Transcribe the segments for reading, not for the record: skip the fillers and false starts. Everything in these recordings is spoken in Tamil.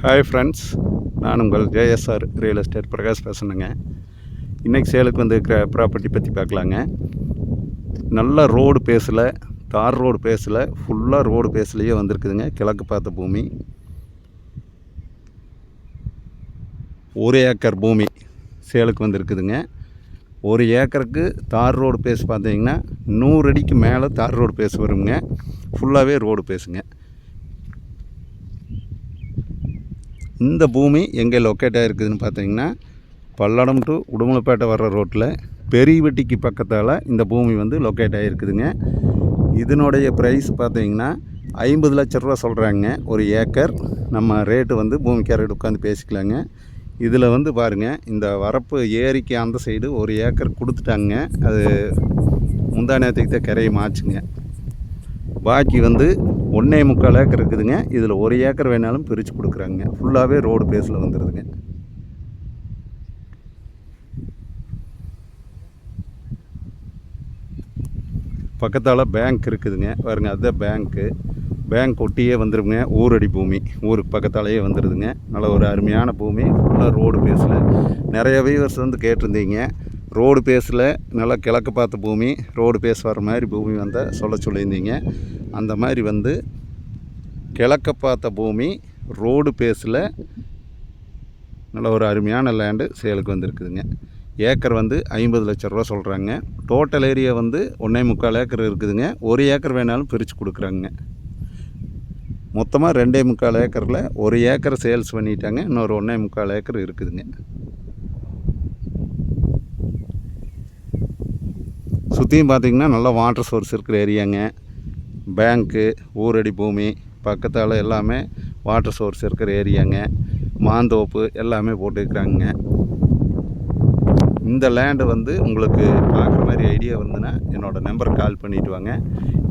ஹாய் ஃப்ரெண்ட்ஸ், நான் உங்கள் ஜேஎஸ்ஆர் ரியல் எஸ்டேட் பிரகாஷ் பேசுகிறேங்க. இன்றைக்கி சேலுக்கு வந்துருக்கிற ப்ராப்பர்ட்டி பற்றி பார்க்கலாங்க. நல்ல ரோடு பேஸில், தார் ரோடு பேஸில், ஃபுல்லாக ரோடு பேஸ்லேயே வந்திருக்குதுங்க. கிழக்கு பார்த்த பூமி, 1 ஏக்கர் பூமி சேலுக்கு வந்திருக்குதுங்க. 1 ஏக்கருக்கு தார் ரோடு பேஸ் பார்த்தீங்கன்னா 100 அடிக்கு மேலே தார் ரோடு பேஸ் வருங்க. ஃபுல்லாகவே ரோடு பேஸுங்க. இந்த பூமி எங்கே லொக்கேட் ஆகிருக்குதுன்னு பார்த்தீங்கன்னா, பல்லடம் டு உடுமலைப்பேட்டை வர்ற ரோட்டில் பெரியவெட்டிக்கு பக்கத்தால் இந்த பூமி வந்து லொக்கேட் ஆகிருக்குதுங்க. இதனுடைய ப்ரைஸ் பார்த்தீங்கன்னா 50 லட்ச ரூபா சொல்கிறாங்க 1 ஏக்கர். நம்ம ரேட்டு வந்து பூமிக்காரர்கிட்ட உட்காந்து பேசிக்கலாங்க. இதில் வந்து பாருங்கள், இந்த வரப்பு ஏரிக்கு அந்த சைடு 1 ஏக்கர் கொடுத்துட்டாங்க. அது முந்தா நேரத்துக்கு தான் கரையை மாச்சுங்க. பாக்கி வந்து 1.25 ஏக்கர் இருக்குதுங்க. இதில் 1 ஏக்கர் வேணாலும் பிரித்து கொடுக்குறாங்க. ஃபுல்லாகவே ரோடு பேஸில் வந்துடுதுங்க. பக்கத்தால் பேங்க் இருக்குதுங்க. பாருங்க, அதுதான் பேங்க்கு. பேங்க் ஒட்டியே வந்துடுங்க. ஊரடி பூமி, ஊருக்கு பக்கத்தாலேயே வந்துடுதுங்க. நல்ல ஒரு அருமையான பூமி, ஃபுல்லாக ரோடு பேஸில். நிறைய வியூவர்ஸ் வந்து கேட்டிருந்தீங்க, ரோடு பேஸில் நல்லா கிழக்கு பார்த்த பூமி, ரோடு பேஸ் வர மாதிரி பூமி வந்தால் சொல்லியிருந்தீங்க. அந்த மாதிரி வந்து கிழக்க பார்த்த பூமி, ரோடு பேஸில் நல்ல ஒரு அருமையான லேண்டு சேலுக்கு வந்திருக்குதுங்க. ஏக்கர் வந்து 50 லட்ச ரூபா சொல்கிறாங்க. டோட்டல் ஏரியா வந்து 1.25 ஏக்கர் இருக்குதுங்க. 1 ஏக்கர் வேணாலும் பிரித்து கொடுக்குறாங்க. மொத்தமாக 2.25 ஏக்கரில் 1 ஏக்கர் சேல்ஸ் பண்ணிட்டாங்க. இன்னொரு 1.25 ஏக்கர் இருக்குதுங்க. சுற்றியும் பார்த்திங்கன்னா நல்லா வாட்டர் சோர்ஸ் இருக்கிற ஏரியாங்க. பேங்க்கு, ஊரடி பூமி பக்கத்தால் எல்லாமே வாட்டர் சோர்ஸ் இருக்கிற ஏரியாங்க. மாந்தோப்பு எல்லாமே போட்டுருக்குறாங்க. இந்த லேண்டு வந்து உங்களுக்கு பார்க்குற மாதிரி ஐடியா வந்துன்னா என்னோடய நம்பருக்கு கால் பண்ணிவிட்டு வாங்க.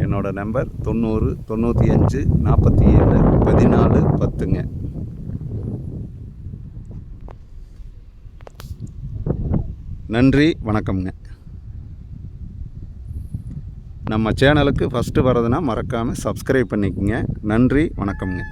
என்னோடய நம்பர் 90 95 47 14 10ங்க. நன்றி, வணக்கம்ங்க. நம்ம சேனலுக்கு ஃபஸ்ட்டு வரதுன்னா மறக்காமல் சப்ஸ்கிரைப் பண்ணிக்கோங்க. நன்றி, வணக்கம்ங்க.